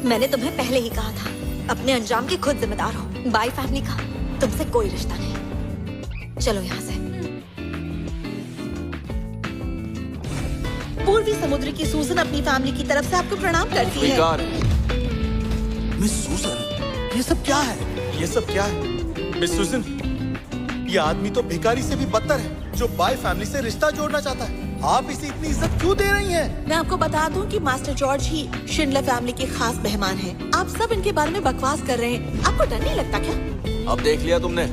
मैंने तुम्हें पहले ही कहा था, अपने अंजाम के खुद जिम्मेदार हो। बाय फैमिली का तुमसे कोई रिश्ता नहीं। चलो यहाँ से। पूर्वी समुद्र की सूजन अपनी फैमिली की तरफ से आपको प्रणाम करती है। मिस सूजन, ये सब क्या है? ये सब क्या है? मिस सूजन, ये आदमी तो भिखारी से भी बदतर है, जो बाय फैमिली से रिश्ता जोड़ना चाहता है। आप इसे इतनी इज्जत क्यों दे रही हैं? मैं आपको बता दूं कि मास्टर जॉर्ज ही शिंडलर फैमिली के खास मेहमान हैं। आप सब इनके बारे में बकवास कर रहे हैं। आपको डर नहीं लगता क्या? अब देख लिया तुमने,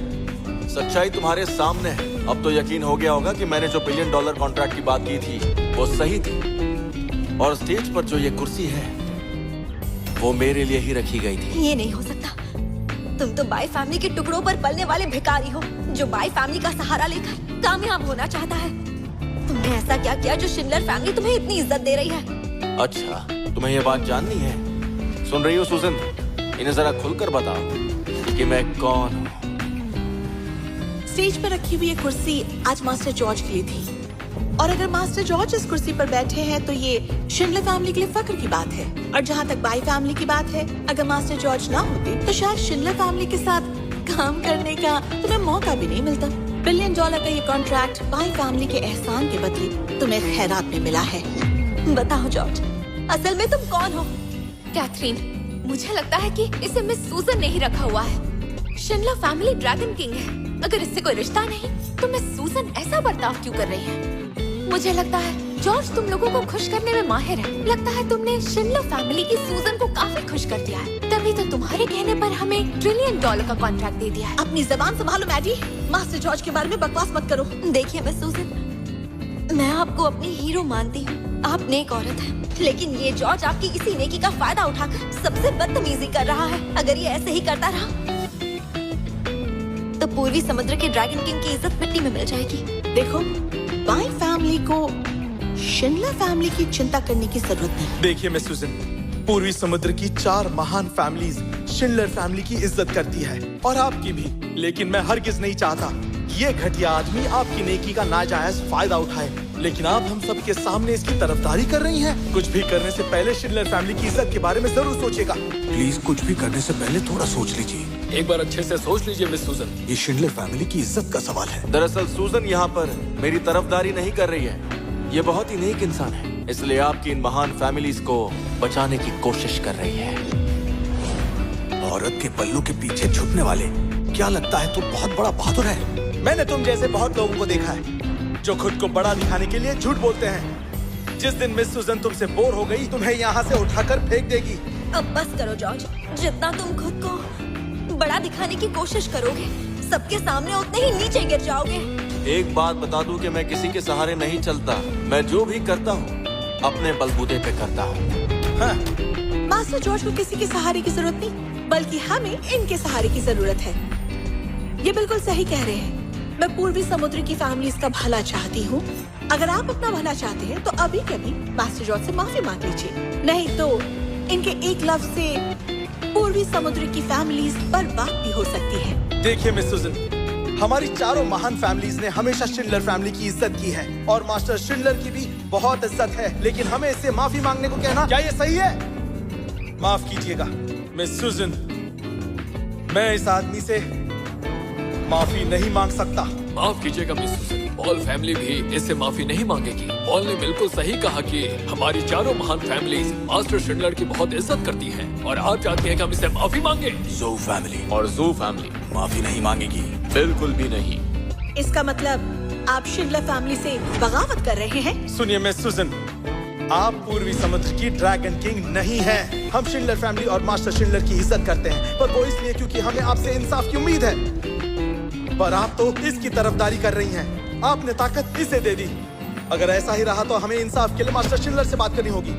सच्चाई तुम्हारे सामने है। अब तो यकीन हो गया होगा कि मैंने जो $1 बिलियन कॉन्ट्रैक्ट की बात की थी वो सही थी, और स्टेज पर जो ये कुर्सी है वो मेरे लिए ही रखी गई थी। ये नहीं हो सकता। तुम तो बाय फैमिली के टुकड़ों पर पलने वाले भिखारी हो, जो बाय फैमिली का सहारा लेकर कामयाब होना चाहता है। तुमने ऐसा क्या किया जो शिंडलर फैमिली तुम्हें इतनी इज्जत दे रही है? अच्छा, तुम्हें ये बात जाननी है? सुन रही हो सूजन, इन्हें जरा खुलकर बताओ कि मैं कौन हूँ। स्टेज पर रखी हुई ये कुर्सी आज मास्टर जॉर्ज के लिए थी, और अगर मास्टर जॉर्ज इस कुर्सी पर बैठे हैं तो ये शिंडलर फैमिली के लिए फख्र की बात है। और जहाँ तक बाय फैमिली की बात है, अगर मास्टर जॉर्ज ना होते तो शायद शिंडलर फैमिली के साथ काम करने का तुम्हें मौका भी नहीं मिलता। $1 बिलियन का ये कॉन्ट्रैक्ट बाय फैमिली के एहसान के बदले तुम्हें खैरात में मिला है। बताओ जॉर्ज, असल में तुम कौन हो? कैथरीन, मुझे लगता है कि इसे मिस सूजन ने ही रखा हुआ है। शिंडलर फैमिली ड्रैगन किंग है। अगर इससे कोई रिश्ता नहीं तो मिस सूजन ऐसा बर्ताव क्यों कर रही है? मुझे लगता है जॉर्ज तुम लोगों को खुश करने में माहिर है। लगता है तुमने शिंडलर फैमिली की सूजन को काफी खुश कर दिया है, तभी तो तुम्हारे कहने पर हमें $1 ट्रिलियन का कॉन्ट्रैक्ट दे दिया है। अपनी जबान संभालो मैडी, मास्टर जॉर्ज के बारे में बकवास मत करो। देखिए मिस सूजन, मैं आपको अपनी हीरो मानती हूँ, आप नेक औरत हैं, लेकिन ये जॉर्ज आपकी इसी नेकी का फायदा उठाकर सबसे बदतमीजी कर रहा है। अगर ये ऐसे ही करता रहा तो पूर्वी समुद्र के ड्रैगन किंग की इज्जत मिट्टी में मिल जाएगी। देखो, बाय फैमिली को शिंडलर फैमिली की चिंता करने की जरूरत नहीं। देखिए मिस सूजन, पूर्वी समुद्र की 4 महान फैमिलीज शिंडलर फैमिली की इज्जत करती है, और आपकी भी। लेकिन मैं हरगिज नहीं चाहता ये घटिया आदमी आपकी नेकी का नाजायज फायदा उठाए। लेकिन आप हम सब के सामने इसकी तरफदारी कर रही हैं। कुछ भी करने से पहले शिंडलर फैमिली की इज्जत के बारे में जरूर सोचेगा। प्लीज कुछ भी करने से पहले थोड़ा सोच लीजिए। एक बार अच्छे से सोच लीजिए मिस सूजन। ये शिंडलर फैमिली की इज्जत का सवाल है। दरअसल सूजन यहाँ पर मेरी तरफदारी नहीं कर रही है। ये बहुत ही नेक इंसान है, इसलिए आपकी इन महान फैमिलीज को बचाने की कोशिश कर रही है। औरत के पल्लू के पीछे छुपने वाले, क्या लगता है तू बहुत बड़ा बहादुर है? मैंने तुम जैसे बहुत लोगों को देखा है जो खुद को बड़ा दिखाने के लिए झूठ बोलते हैं। जिस दिन मिस सूजन तुमसे बोर हो गई, तुम्हें यहाँ से उठाकर फेंक देगी। अब बस करो जॉर्ज, जितना तुम खुद को बड़ा दिखाने की कोशिश करोगे, सबके सामने उतने ही नीचे गिर जाओगे। एक बात बता दूं कि मैं किसी के सहारे नहीं चलता। मैं जो भी करता हूँ अपने बलबूते पे करता हूँ। हाँ। मास्टर जॉर्ज को किसी के सहारे की जरूरत नहीं, बल्कि हमें इनके सहारे की जरूरत है। ये बिल्कुल सही कह रहे हैं। मैं पूर्वी समुद्र की फैमिलीज का भला चाहती हूँ। अगर आप अपना भला चाहते हैं तो अभी कभी मास्टर जॉर्ज से माफी मांग लीजिए, नहीं तो इनके एक लफ्ज से पूर्वी समुद्र की फैमिलीज बर्बाद भी हो सकती है। देखिए मिस सूजन, हमारी 4 महान फैमिलीज ने हमेशा शिंडलर फैमिली की इज्जत की है, और मास्टर शिंडलर की भी बहुत इज्जत है। लेकिन हमें इससे माफी मांगने को कहना, क्या ये सही है? माफ कीजिएगा मिस सूजन, मैं इस आदमी से माफी नहीं मांग सकता। माफ कीजिएगा मिस सूजन, पॉल फैमिली भी इससे माफी नहीं मांगेगी। पॉल ने बिल्कुल सही कहा कि हमारी 4 महान फैमिलीज मास्टर शिंडलर की बहुत इज्जत करती हैं, और आप चाहते हैं कि हम इससे माफी मांगे। ज़ो फैमिली और ज़ू फैमिली माफी नहीं मांगेगी। बिल्कुल भी नहीं। इसका मतलब आप शिंडलर फैमिली से बगावत कर रहे हैं? सुनिए मिस सूजन, आप पूर्वी समुद्र की ड्रैगन किंग नहीं हैं। हम शिंडलर फैमिली और मास्टर शिंडलर की इज्जत करते हैं, पर वो इसलिए क्योंकि हमें आपसे इंसाफ की उम्मीद है। पर आप तो इसकी तरफदारी कर रही हैं। आपने ताकत इसे दे दी। अगर ऐसा ही रहा तो हमें इंसाफ के लिए मास्टर शिंडलर से बात करनी होगी।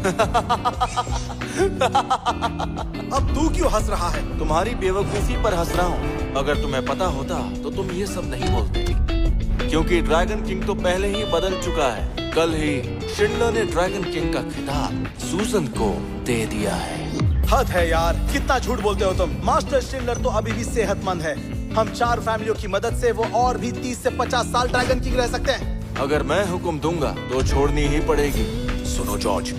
अब तू क्यों हंस रहा है? तुम्हारी बेवकूफी पर हंस रहा हूँ। अगर तुम्हें पता होता तो तुम ये सब नहीं बोलते, क्योंकि ड्रैगन किंग तो पहले ही बदल चुका है। कल ही शिंडलर ने ड्रैगन किंग का खिताब सूजन को दे दिया है। हद है यार, कितना झूठ बोलते हो तुम। मास्टर शिंडलर तो अभी भी सेहतमंद है। हम 4 फैमिलियों की मदद से वो और भी 30 से 50 साल ड्रैगन किंग रह सकते हैं। अगर मैं हुक्म दूंगा तो छोड़नी ही पड़ेगी। सुनो जॉर्ज,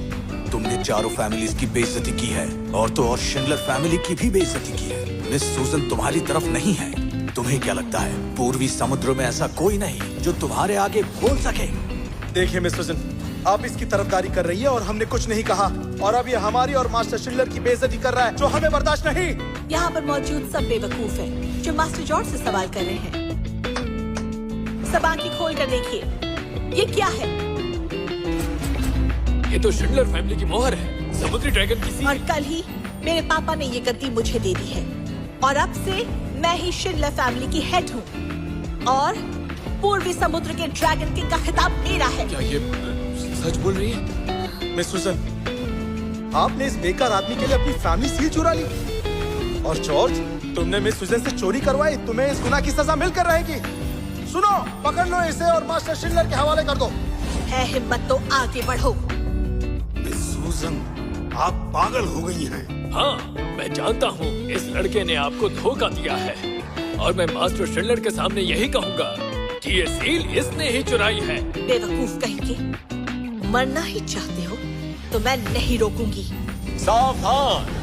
तुमने चारों फैमिलीज की बेइज्जती की है, और तो और शिंडलर फैमिली की भी बेइज्जती की है। मिस सूजन तुम्हारी तरफ नहीं है। तुम्हें क्या लगता है पूर्वी समुद्र में ऐसा कोई नहीं जो तुम्हारे आगे बोल सके? देखिए मिस सुजन, आप इसकी तरफदारी कर रही है और हमने कुछ नहीं कहा, और अब ये हमारी और मास्टर शिंडलर की बेइज्जती कर रहा है, जो हमें बर्दाश्त नहीं। यहाँ पर मौजूद सब बेवकूफ हैं, जो मास्टर जॉर्ज से सवाल कर रहे हैं। सब आंखें खोल कर देखिए, ये क्या है? ये तो शिंडलर फैमिली की मोहर है, समुद्री ड्रैगन की सील। और कल ही मेरे पापा ने ये गद्दी मुझे दे दी है, और अब से मैं ही शिंडलर फैमिली की हेड हूँ, और पूर्वी समुद्र के ड्रैगन किंग का खिताब मेरा है। क्या ये सच बोल रही है? मिस सुजन, आपने इस बेकार आदमी के लिए अपनी फैमिली सील चुरा ली, और जॉर्ज, तुमने मिस सुजन से चोरी करवाई। तुम्हें इस गुनाह की सजा मिलकर रहेगी। सुनो, पकड़ लो इसे और मास्टर शिंडलर के हवाले कर दो। है हिम्मत तो आगे बढ़ो। मिस सूजन, आप पागल हो गई हैं। हाँ, मैं जानता हूँ इस लड़के ने आपको धोखा दिया है, और मैं मास्टर शिंडलर के सामने यही कहूँगा कि ये सील इसने ही चुराई है। बेवकूफ कहेंगे, मरना ही चाहते हो तो मैं नहीं रोकूंगी। सावधान!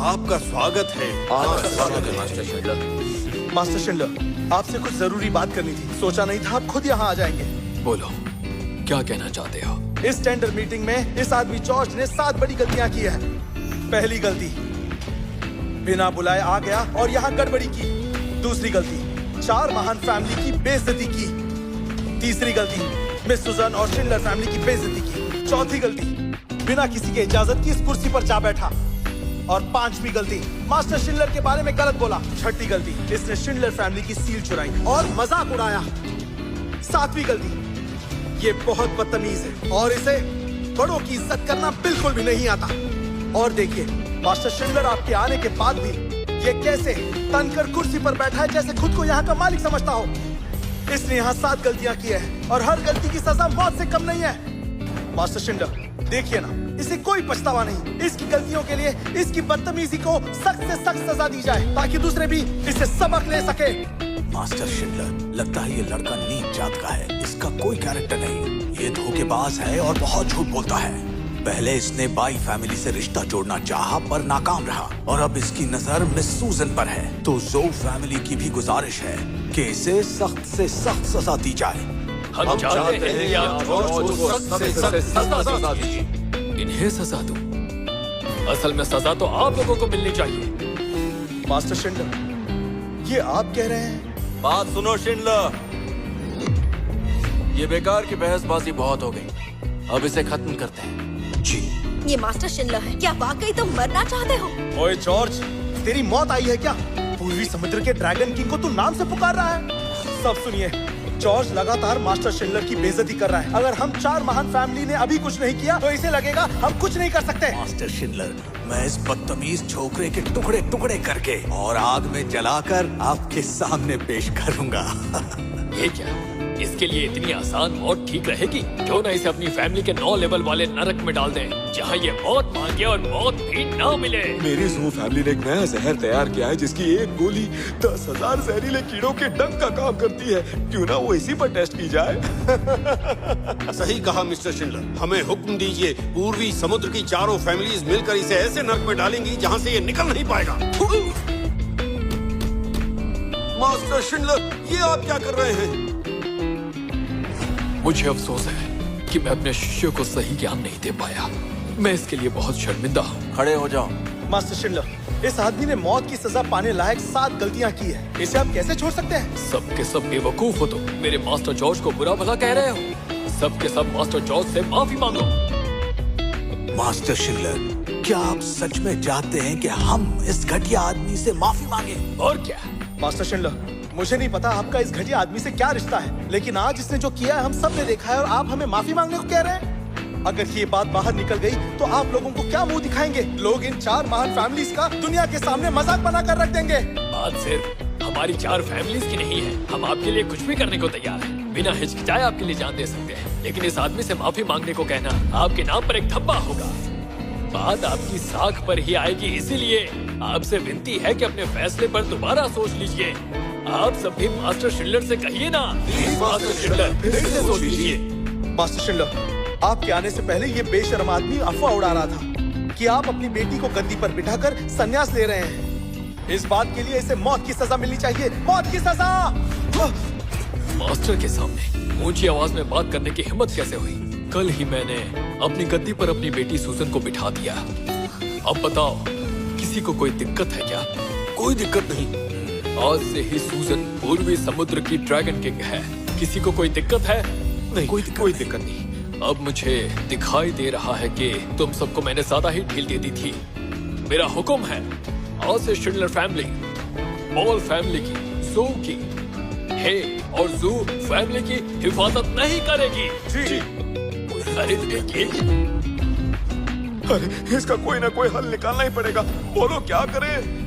आपका स्वागत है। Master Schindler. मास्टर शिंडलर, आपसे कुछ जरूरी बात करनी थी। सोचा नहीं था आप खुद यहाँ आ जाएंगे। बोलो, क्या कहना चाहते हो? इस टेंडर मीटिंग में इस आदमी जॉर्ज ने 7 बड़ी गलतियां की है। पहली गलती, बिना बुलाए आ गया और यहाँ गड़बड़ी की। दूसरी गलती, 4 महान फैमिली की बेइज्जती की। तीसरी गलती, मिस सुजन और शिंडलर फैमिली की बेइज्जती की। चौथी गलती, बिना किसी के इजाजत की इस कुर्सी पर जा बैठा। और 5वीं गलती, मास्टर शिंडलर के बारे में गलत बोला। 6ठी गलती, इसने शिंडलर फैमिली की सील चुराई और मजाक उड़ाया। 7वीं गलती, ये बहुत बदतमीज है और इसे बड़ों की इज्जत करना बिल्कुल भी नहीं आता। और देखिए, मास्टर शिंडलर आपके आने के बाद भी ये कैसे तनकर कुर्सी पर बैठा है, जैसे खुद को यहाँ का मालिक समझता हो। इसने यहाँ 7 गलतियां की है और हर गलती की सजा मौत से कम नहीं है। मास्टर शिंडलर, देखिए ना, इसे कोई पछतावा नहीं। इसकी गलतियों के लिए इसकी बदतमीजी को सख्त से सख्त सजा दी जाए, ताकि दूसरे भी इससे सबक ले सके। मास्टर शिंडलर, लगता है ये लड़का नीच जात का है। इसका कोई कैरेक्टर नहीं। ये धोखेबाज है और बहुत झूठ बोलता है। पहले इसने बाई फैमिली से रिश्ता जोड़ना चाहा पर नाकाम रहा, और अब इसकी नजर मिस सूजन पर है। तो जो फैमिली की भी गुजारिश है कि इसे सख्त से सख्त सजा दी जाए। हम चाहते हैं कि आप जॉर्ज को सख्त से सख्त सजा दीजिए। इन्हें सजा दो? असल में सजा तो आप लोगों को मिलनी चाहिए। मास्टर शिंडलर, ये आप कह रहे हैं? बात सुनो शिंडलर, ये बेकार की बहसबाजी बहुत हो गई। अब इसे खत्म करते हैं। जी। ये मास्टर शिंडलर है। क्या वाकई तुम मरना चाहते हो? ओए जॉर्ज, तेरी मौत आई है क्या? पूर्वी समुद्र के ड्रैगन किंग को तू नाम से पुकार रहा है? सब सुनिए, जॉर्ज लगातार मास्टर शिंडलर की बेइज्जती कर रहा है। अगर हम 4 महान फैमिली ने अभी कुछ नहीं किया तो इसे लगेगा हम कुछ नहीं कर सकते। मास्टर शिंडलर, मैं इस बदतमीज छोकरे के टुकड़े टुकड़े करके और आग में जलाकर आपके सामने पेश करूंगा। ये क्या? इसके लिए इतनी आसान मौत ठीक रहेगी? क्यों ना इसे अपनी फैमिली के 9 लेवल वाले नरक में डाल दें, जहाँ ये मौत मांगे और मौत भी ना मिले। मेरी जू फैमिली ने एक नया जहर तैयार किया है, जिसकी एक गोली 10,000 जहरीले कीड़ों के डंक का काम करती है। क्यों ना वो इसी पर टेस्ट की जाए। सही कहा मिस्टर शिंडलर, हमें हुक्म दीजिए। पूर्वी समुद्र की चारों फैमिलीज मिलकर इसे ऐसे नर्क में डालेंगी जहाँ से ये निकल नहीं पाएगा। मास्टर शिंडलर, ये आप क्या कर रहे हैं? मुझे अफसोस है कि मैं अपने शिष्य को सही ज्ञान नहीं दे पाया। मैं इसके लिए बहुत शर्मिंदा हूँ। खड़े हो जाओ। मास्टर शिंडलर, इस आदमी ने मौत की सजा पाने लायक 7 गलतियां की है। इसे आप कैसे छोड़ सकते हैं? सब के सब बेवकूफ हो तुम। मेरे मास्टर जॉर्ज को बुरा भला कह रहे हो। सब के सब मास्टर जॉर्ज से माफी मांगो। मास्टर शिंडलर, क्या आप सच में चाहते हैं कि हम इस घटिया आदमी से माफी मांगे? और क्या? मास्टर शिंडलर, मुझे नहीं पता आपका इस घटिया आदमी से क्या रिश्ता है, लेकिन आज इसने जो किया है हम सब ने देखा है, और आप हमें माफी मांगने को कह रहे हैं। अगर ये बात बाहर निकल गई तो आप लोगों को क्या मुंह दिखाएंगे? लोग इन 4 महान फैमिलीज का दुनिया के सामने मजाक बनाकर रख देंगे। बात सिर्फ हमारी 4 फैमिलीज की नहीं है। हम आपके लिए कुछ भी करने को तैयार हैं। बिना हिचकिचाए आपके लिए जान दे सकते हैं, लेकिन इस आदमी से माफी मांगने को कहना आपके नाम पर एक धब्बा होगा। बात आपकी साख पर ही आएगी, इसीलिए आपसे विनती है कि अपने फैसले पर दोबारा सोच लीजिए। आप सब भी मास्टर शिंडलर से कहिए ना, प्लीज मास्टर शिंडलर फिर से सोच लीजिए। मास्टर शिंडलर, आपके आने से पहले ये बेशर्म आदमी अफवाह उड़ा रहा था कि आप अपनी बेटी को गद्दी पर बिठाकर संन्यास ले रहे हैं। इस बात के लिए इसे मौत की सजा मिलनी चाहिए, मौत की सजा। मास्टर के सामने ऊंची आवाज में बात करने की हिम्मत कैसे हुई? कल ही मैंने अपनी गद्दी पर अपनी बेटी सूजन को बिठा दिया। अब बताओ, किसी को कोई दिक्कत है क्या? कोई दिक्कत नहीं। आज से ही सूजन पूर्वी समुद्र की ड्रैगन किंग है। किसी को कोई दिक्कत है? नहीं, कोई दिक्कत नहीं। अब मुझे दिखाई दे रहा है कि तुम सबको मैंने ज्यादा ही ढील दे दी थी। मेरा हुक्म है, आज से शिंडलर फैमिली, बॉल फैमिली की, जू की, हे और जू फैमिली की हिफाजत नहीं करेगी। जी। अरे देखिए, अरे इसका कोई ना कोई हल निकालना ही पड़ेगा। बोलो क्या करें?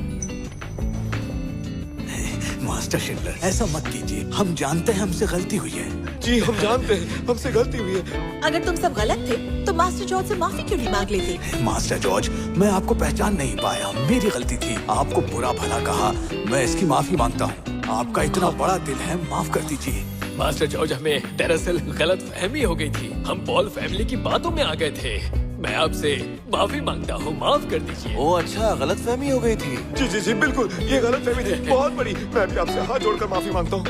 मास्टर शिंडलर, ऐसा मत कीजिए। हम जानते हैं हमसे गलती हुई है। जी हम जानते हैं हमसे गलती हुई है। अगर तुम सब गलत थे तो मास्टर जॉर्ज से माफी क्यों नहीं मांग लेते? मास्टर जॉर्ज, मैं आपको पहचान नहीं पाया, मेरी गलती थी। आपको बुरा भला कहा, मैं इसकी माफी मांगता हूँ। आपका इतना बड़ा दिल है, माफ कर दीजिए। मास्टर जॉर्ज, हमें दरअसल गलत फहमी हो गई थी। हम बॉल फैमिली की बातों में आ गए थे। मैं आपसे माफी मांगता हूँ, माफ कर दीजिए। ओ अच्छा, गलतफहमी हो गई थी। जी जी जी बिल्कुल, ये गलतफहमी थी बहुत बड़ी। मैं भी आपसे हाथ जोड़कर माफी मांगता हूँ।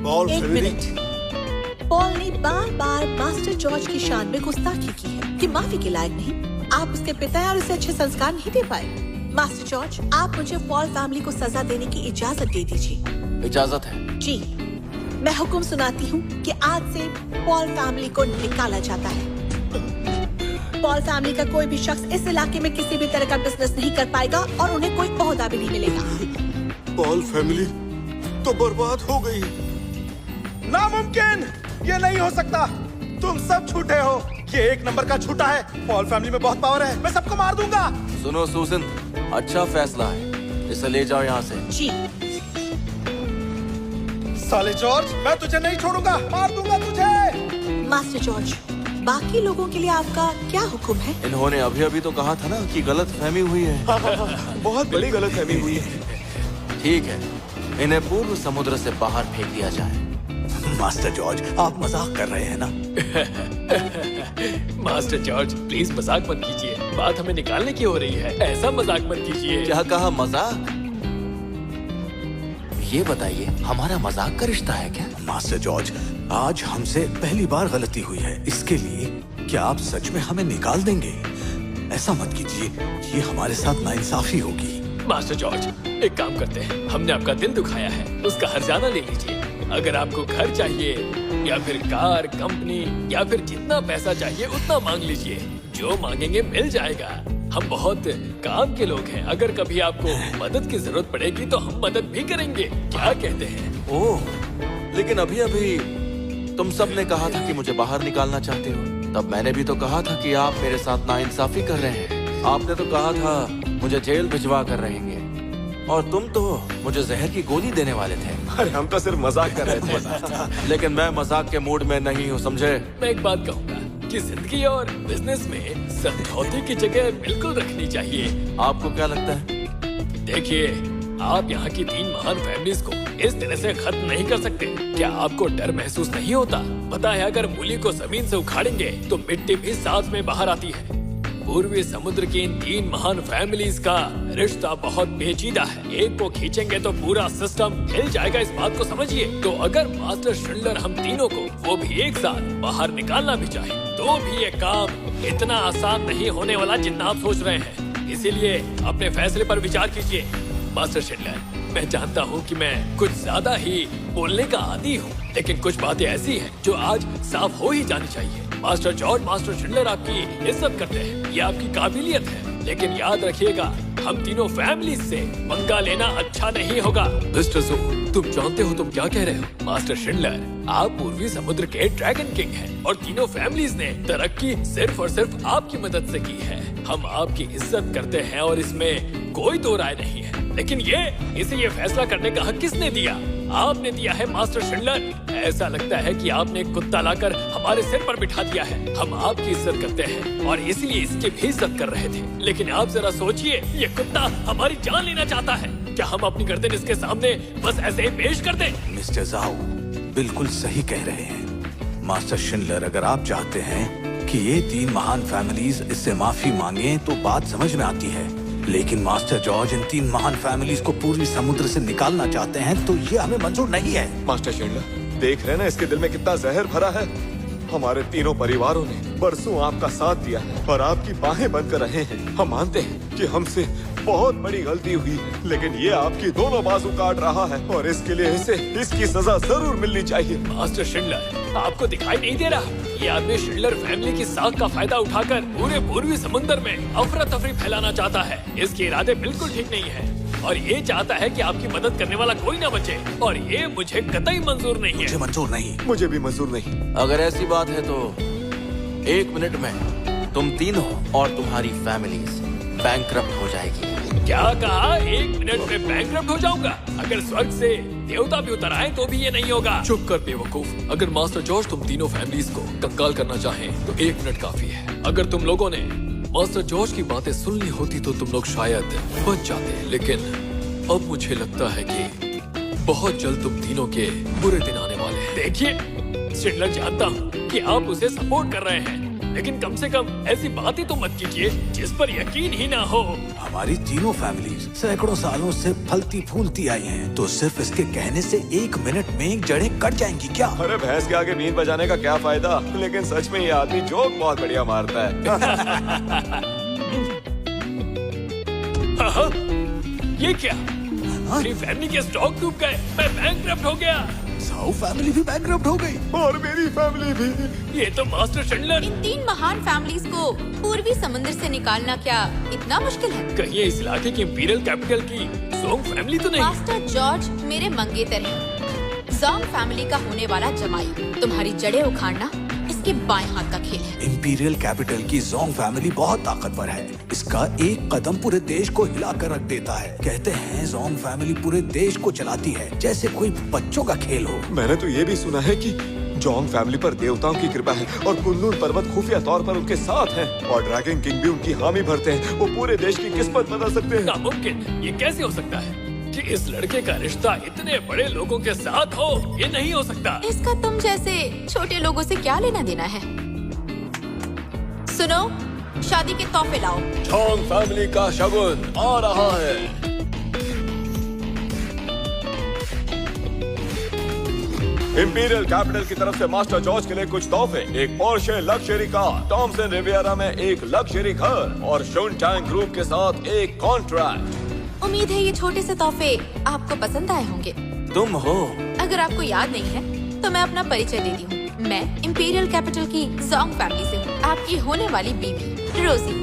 बॉल एक फैमिली। मिनट। पॉल ने बार बार मास्टर जॉर्ज की शान में गुस्ताखी की है कि माफी के लायक नहीं। आप उसके पिता हैं और उसे अच्छे संस्कार नहीं दे पाए। मास्टर जॉर्ज, आप मुझे पॉल फैमिली को सजा देने की इजाजत दे दीजिए। इजाजत है? जी, मैं हुक्म सुनाती हूँ कि आज से पॉल फैमिली को निकाला जाता है। पॉल फैमिली का कोई भी शख्स इस इलाके में किसी भी तरह का बिजनेस नहीं कर पाएगा और उन्हें कोई ओहदा भी नहीं मिलेगा। बॉल फैमिली तो बर्बाद हो गई। नामुमकिन, ये नहीं हो सकता। तुम सब झूठे हो। ये एक नंबर का झूठा है। पॉल फैमिली में बहुत पावर है, मैं सबको मार दूंगा। सुनो सूजन, अच्छा फैसला है, इसे ले जाओ यहाँ से। जी। साले जॉर्ज, मैं तुझे नहीं छोड़ूंगा, मार दूंगा तुझे। मास्टर जॉर्ज, बाकी लोगों के लिए आपका क्या हुक्म है? इन्होंने अभी अभी तो कहा था ना कि गलतफहमी हुई है। बहुत बड़ी गलतफहमी हुई है। ठीक है, इन्हें पूर्व समुद्र से बाहर फेंक दिया जाए। मास्टर जॉर्ज, आप मजाक कर रहे हैं ना? मास्टर जॉर्ज, प्लीज मजाक मत कीजिए। बात हमें निकालने की हो रही है, ऐसा मजाक मत कीजिए। क्या कहा, मजाक? ये बताइए, हमारा मजाक का रिश्ता है क्या? मास्टर जॉर्ज, आज हमसे पहली बार गलती हुई है। इसके लिए क्या आप सच में हमें निकाल देंगे? ऐसा मत कीजिए, ये हमारे साथ नाइंसाफी होगी। मास्टर जॉर्ज, एक काम करते हैं, हमने आपका दिल दुखाया है, उसका हर्जाना ले लीजिए। अगर आपको घर चाहिए या फिर कार, कंपनी या फिर जितना पैसा चाहिए उतना मांग लीजिए। जो मांगेंगे मिल जाएगा। हम बहुत काम के लोग हैं। अगर कभी आपको मदद की जरूरत पड़ेगी तो हम मदद भी करेंगे। क्या कहते हैं? ओह, लेकिन अभी अभी तुम सब ने कहा था कि मुझे बाहर निकालना चाहते हो। तब मैंने भी तो कहा था कि आप मेरे साथ नाइंसाफी कर रहे हैं। आपने तो कहा था मुझे जेल भिजवा कर रहेंगे, और तुम तो मुझे जहर की गोली देने वाले थे। अरे हम तो सिर्फ मजाक कर रहे थे। लेकिन मैं मजाक के मूड में नहीं हूँ, समझे? मैं एक बात कहूँगा कि जिंदगी और बिजनेस में समझौते की जगह बिल्कुल रखनी चाहिए। आपको क्या लगता है? देखिए, आप यहाँ की 3 महान फैमिलीज को इस तरह से खत्म नहीं कर सकते। क्या आपको डर महसूस नहीं होता? पता है, अगर मूली को जमीन से उखाड़ेंगे तो मिट्टी भी साथ में बाहर आती है। पूर्वी समुद्र की इन 3 महान फैमिलीज का रिश्ता बहुत पेचीदा है। एक को खींचेंगे तो पूरा सिस्टम हिल जाएगा, इस बात को समझिए। तो अगर मास्टर शिंडलर हम तीनों को, वो भी एक साथ, बाहर निकालना भी चाहे तो भी ये काम इतना आसान नहीं होने वाला जितना आप सोच रहे हैं। इसीलिए अपने फैसले पर विचार कीजिए। मास्टर शिंडलर, मैं जानता हूँ कि मैं कुछ ज्यादा ही बोलने का आदी हूँ, लेकिन कुछ बातें ऐसी हैं जो आज साफ हो ही जानी चाहिए। मास्टर जॉर्ज, मास्टर शिंडलर आपकी इज्जत करते हैं, ये आपकी काबिलियत है, लेकिन याद रखिएगा, हम तीनों फैमिलीज से पंगा लेना अच्छा नहीं होगा। मिस्टर जू, तुम जानते हो तुम क्या कह रहे हो? मास्टर शिंडलर, आप पूर्वी समुद्र के ड्रैगन किंग हैं और तीनों फैमिलीज ने तरक्की सिर्फ और सिर्फ आपकी मदद से की है। हम आपकी इज्जत करते हैं और इसमें कोई दो राय नहीं है, लेकिन इसे ये फैसला करने का हक किसने दिया? आपने दिया है मास्टर शिंडलर। ऐसा लगता है कि आपने एक कुत्ता लाकर हमारे सिर पर बिठा दिया है। हम आपकी इज्जत करते हैं और इसलिए इसकी भी इज्जत कर रहे थे, लेकिन आप जरा सोचिए, ये कुत्ता हमारी जान लेना चाहता है। क्या हम अपनी गर्दन इसके सामने बस ऐसे ही पेश कर दें? मिस्टर जाओ बिल्कुल सही कह रहे हैं। मास्टर शिंडलर, अगर आप चाहते हैं कि ये 3 महान फैमिलीज इससे माफी मांगे तो बात समझ में आती है, लेकिन मास्टर जॉर्ज इन 3 महान फैमिलीज को पूर्वी समुद्र से निकालना चाहते हैं तो ये हमें मंजूर नहीं है। मास्टर शिंडलर, देख रहे हैं ना इसके दिल में कितना जहर भरा है। हमारे तीनों परिवारों ने बरसों आपका साथ दिया है और आपकी बाहें बंद कर रहे हैं। हम मानते हैं कि हमसे बहुत बड़ी गलती हुई, लेकिन ये आपकी दोनों बाजू काट रहा है और इसके लिए इसे इसकी सजा जरूर मिलनी चाहिए। मास्टर शिंडलर, आपको दिखाई नहीं दे रहा? ये आदमी शिंडलर फैमिली की साख का फायदा उठाकर पूरे पूर्वी समुद्र में अफरा तफरी फैलाना चाहता है। इसके इरादे बिल्कुल ठीक नहीं है और ये चाहता है कि आपकी मदद करने वाला कोई ना बचे, और ये मुझे कतई मंजूर नहीं है। मुझे मंजूर नहीं। मुझे भी मंजूर नहीं। अगर ऐसी बात है तो 1 मिनट में तुम तीनों और तुम्हारी फैमिलीज बैंकक्रप्ट हो जाएगी। क्या कहा? 1 मिनट में बैंकक्रप्ट हो जाऊंगा? अगर स्वर्ग से देवता भी उतर आए तो भी ये नहीं होगा। चुप कर बेवकूफ। अगर मास्टर जॉर्ज तुम तीनों फैमिलीज को कंगाल करना चाहें तो 1 मिनट काफी है। अगर तुम लोगों ने मास्टर जॉर्ज की बातें सुन ली होती तो तुम लोग शायद बच जाते, लेकिन अब मुझे लगता है कि बहुत जल्द तुम तीनों के बुरे दिन आने वाले हैं। देखिए शिंडलर, जानता हूँ कि आप उसे सपोर्ट कर रहे हैं, लेकिन कम से कम ऐसी बातें तो मत कीजिए जिस पर यकीन ही ना हो। हमारी तीनों फैमिलीज सैकड़ों सालों से फलती फूलती आई हैं, तो सिर्फ इसके कहने से 1 मिनट में जड़ें कट जाएंगी क्या? अरे भैंस के आगे बीन बजाने का क्या फायदा? लेकिन सच में ये आदमी जोक बहुत बढ़िया मारता है। हाँ, ये क्या? मेरी फैमिली के स्टॉक डूब गए, मैं बैंकक्रप्ट हो गया। साउ फैमिली भी बैंकक्रप्ट हो गई और मेरी फैमिली भी। ये तो मास्टर शिंडलर। इन 3 महान फैमिलीज को पूर्वी समुद्र से निकालना क्या इतना मुश्किल है? कहीं ये इस इलाके की इंपीरियल कैपिटल की जोंग फैमिली तो नहीं? मास्टर जॉर्ज मेरे मंगेतर हैं। जोंग फैमिली का होने वाला जमाई। तुम्हारी जड़ें उखाड़ना इसके बाएं हाथ का खेल है। इंपीरियल कैपिटल की जोंग फैमिली बहुत ताकतवर है। इसका एक कदम पूरे देश को हिला कर रख देता है। कहते हैं जोंग फैमिली पूरे देश को चलाती है, जैसे कोई बच्चों का खेल हो। मैंने तो ये भी सुना है कि जोंग फैमिली पर देवताओं की कृपा है और कुनलुन पर्वत खुफिया तौर पर उनके साथ है और ड्रैगन किंग भी उनकी हामी भरते हैं। वो पूरे देश की किस्मत बदल सकते हैं। नामुमकिन। ये कैसे हो सकता है कि इस लड़के का रिश्ता इतने बड़े लोगों के साथ हो? ये नहीं हो सकता। इसका तुम जैसे छोटे लोगों से क्या लेना देना है? सुनो, शादी के तोहफे लाओ। जोंग फैमिली का शगुन आ रहा है। इंपीरियल कैपिटल की तरफ से मास्टर जॉर्ज के लिए कुछ तोहफे, एक Porsche luxury car, Thomson Riviera में एक लग्जरी घर और शुन टैंक ग्रुप के साथ एक कॉन्ट्रैक्ट। उम्मीद है ये छोटे से तोहफे आपको पसंद आए होंगे। तुम हो? अगर आपको याद नहीं है तो मैं अपना परिचय देती हूँ। मैं इंपीरियल कैपिटल की जोंग फैमिली से हूँ। आपकी होने वाली बीवी रोजी।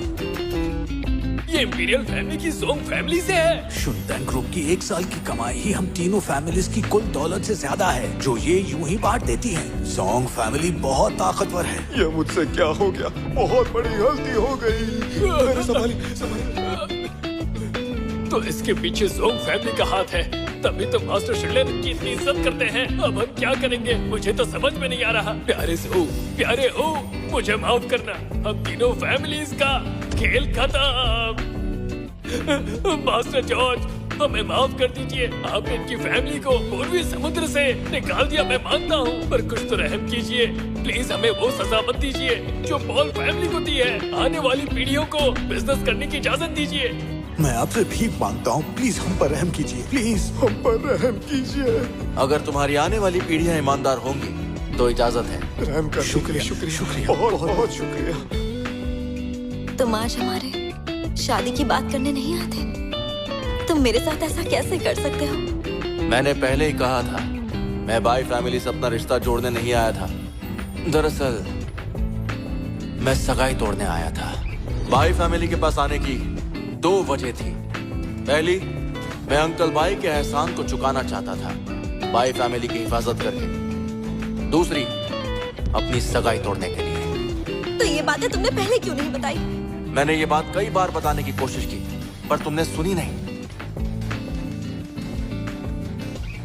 ये इंपीरियल फैमिली की जोंग फैमिली से है। शुनटैंग ग्रुप की 1 साल की कमाई ही हम तीनों फैमिलीज की कुल दौलत से ज्यादा है, जो ये यूं ही बांट देती हैं। जोंग फैमिली बहुत ताकतवर है। ये मुझसे क्या हो गया? बहुत बड़ी गलती हो गई। मेरे संभालिए। तो इसके पीछे जोंग फैमिली का हाथ है, तभी तो मास्टर शिंडलर की इतनी इज्जत करते हैं। अब हम क्या करेंगे? मुझे तो समझ में नहीं आ रहा। प्यारे हो, मुझे माफ करना। हम तीनों फैमिलीज का खेल खत्म। मास्टर जॉर्ज, हमें माफ कर दीजिए। आपने इनकी फैमिली को पूर्वी समुद्र से निकाल दिया, मैं मानता हूँ, पर कुछ तो रहम कीजिए। प्लीज हमें वो सजा मत दीजिए जो पॉल फैमिली को दी है। आने वाली पीढ़ियों को बिजनेस करने की इजाजत दीजिए। मैं आपसे भीख मांगता हूँ, प्लीज हम पर रहम कीजिए। प्लीज हम पर रहम कीजिए। अगर तुम्हारी आने वाली पीढ़ियां ईमानदार होंगी तो इजाजत है। रहम कर। शुक्रिया। बहुत शुक्रिया। तुम आज हमारे शादी की बात करने नहीं आते? तुम मेरे साथ ऐसा कैसे कर सकते हो? मैंने पहले ही कहा था, मैं बाई फैमिली से अपना रिश्ता जोड़ने नहीं आया था। दरअसल मैं सगाई तोड़ने आया था। बाई फैमिली के पास आने की 2 वजह थी। पहली, मैं अंकल बाई के एहसान को चुकाना चाहता था बाई फैमिली की हिफाजत करके। दूसरी, अपनी सगाई तोड़ने के लिए। तो ये बातें तुमने पहले क्यों नहीं बताई? मैंने ये बात कई बार बताने की कोशिश की, पर तुमने सुनी नहीं।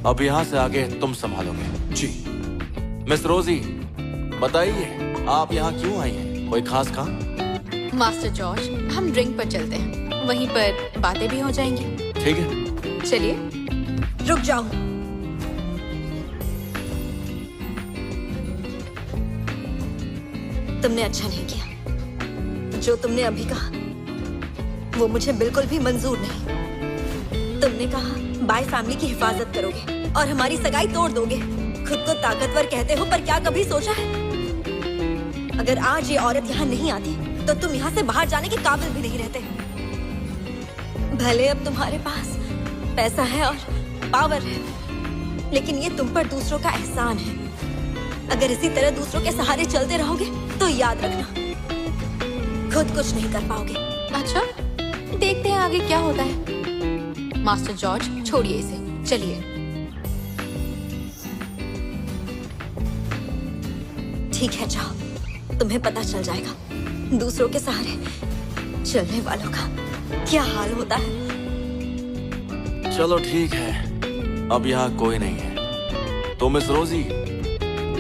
अब यहाँ से आगे तुम संभालोगे। जी। मिस रोजी, बताइए आप यहाँ क्यों आई हैं? कोई खास काम? मास्टर जॉर्ज, हम ड्रिंक पर चलते हैं, वहीं पर बातें भी हो जाएंगी। ठीक है, चलिए। रुक जाओ। तुमने अच्छा नहीं किया। जो तुमने अभी कहा वो मुझे बिल्कुल भी मंजूर नहीं। तुमने कहा बाय फैमिली की हिफाजत करोगे और हमारी सगाई तोड़ दोगे। खुद को ताकतवर कहते हो, पर क्या कभी सोचा है अगर आज ये औरत यहाँ नहीं आती तो तुम यहाँ से बाहर जाने के काबिल भी नहीं रहते। भले अब तुम्हारे पास पैसा है और पावर है, लेकिन ये तुम पर दूसरों का एहसान है। अगर इसी तरह दूसरों के सहारे चलते रहोगे तो याद रखना खुद कुछ नहीं कर पाओगे। अच्छा, देखते हैं आगे क्या होता है। मास्टर जॉर्ज, छोड़िए इसे, चलिए। ठीक है, जाओ, तुम्हें पता चल जाएगा दूसरों के सहारे चलने वालों का क्या हाल होता है। चलो ठीक है, अब यहाँ कोई नहीं है। तो मिस रोजी,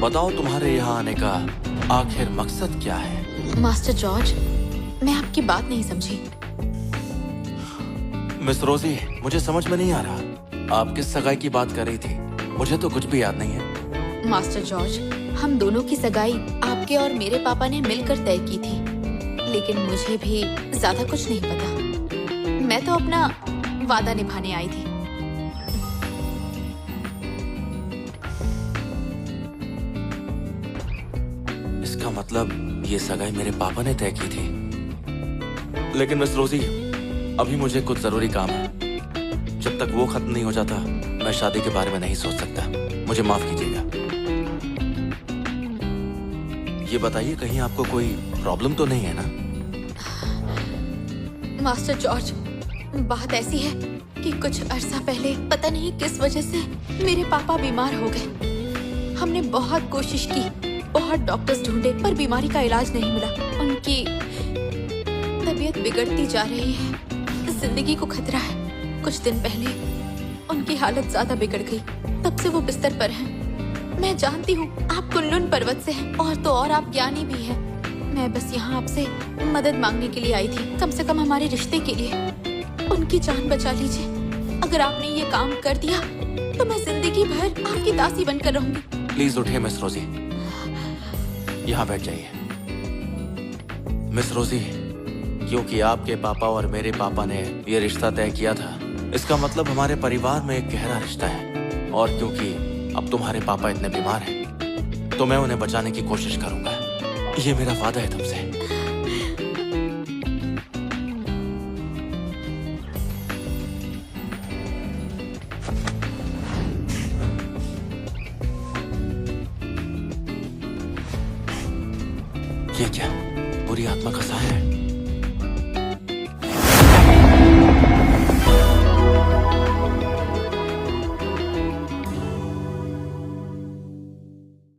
बताओ तुम्हारे यहाँ आने का आखिर मकसद क्या है? मास्टर जॉर्ज, मैं आपकी बात नहीं समझी। मिस रोजी, मुझे समझ में नहीं आ रहा आप किस सगाई की बात कर रही थी। मुझे तो कुछ भी याद नहीं है। मास्टर जॉर्ज, हम दोनों की सगाई आपके और मेरे पापा ने मिलकर तय की थी, लेकिन मुझे भी ज्यादा कुछ नहीं पता। मैं तो अपना वादा निभाने आई थी। इसका मतलब ये सगाई मेरे पापा ने तय की थी। लेकिन मिस रोजी, अभी मुझे कुछ जरूरी काम है। जब तक वो खत्म नहीं हो जाता मैं शादी के बारे में नहीं सोच सकता। मुझे माफ कीजिएगा। ये बताइए, कहीं आपको कोई प्रॉब्लम तो नहीं है ना? मास्टर जॉर्ज, बात ऐसी है कि कुछ अरसा पहले पता नहीं किस वजह से मेरे पापा बीमार हो गए। हमने बहुत कोशिश की, बहुत डॉक्टर्स ढूंढे, पर बीमारी का इलाज नहीं मिला। उनकी तबीयत बिगड़ती जा रही है, जिंदगी को खतरा है। कुछ दिन पहले उनकी हालत ज्यादा बिगड़ गई, तब से वो बिस्तर पर हैं। मैं जानती हूँ आप कुल्लून पर्वत से हैं, और तो और आप ज्ञानी भी हैं। मैं बस यहाँ आपसे मदद मांगने के लिए आई थी, कम से कम हमारे रिश्ते के लिए। उनकी जान बचा लीजिए। अगर आपने ये काम कर दिया तो मैं जिंदगी भर आपकी दासी बनकर रहूंगी। प्लीज उठिए मिस रोजी, यहाँ बैठ जाइए। मिस रोजी, क्योंकि आपके पापा और मेरे पापा ने ये रिश्ता तय किया था, इसका मतलब हमारे परिवार में एक गहरा रिश्ता है। और क्योंकि अब तुम्हारे पापा इतने बीमार हैं, तो मैं उन्हें बचाने की कोशिश करूंगा। ये मेरा वादा है तुमसे। ये क्या बुरी आत्मा का सहाय है?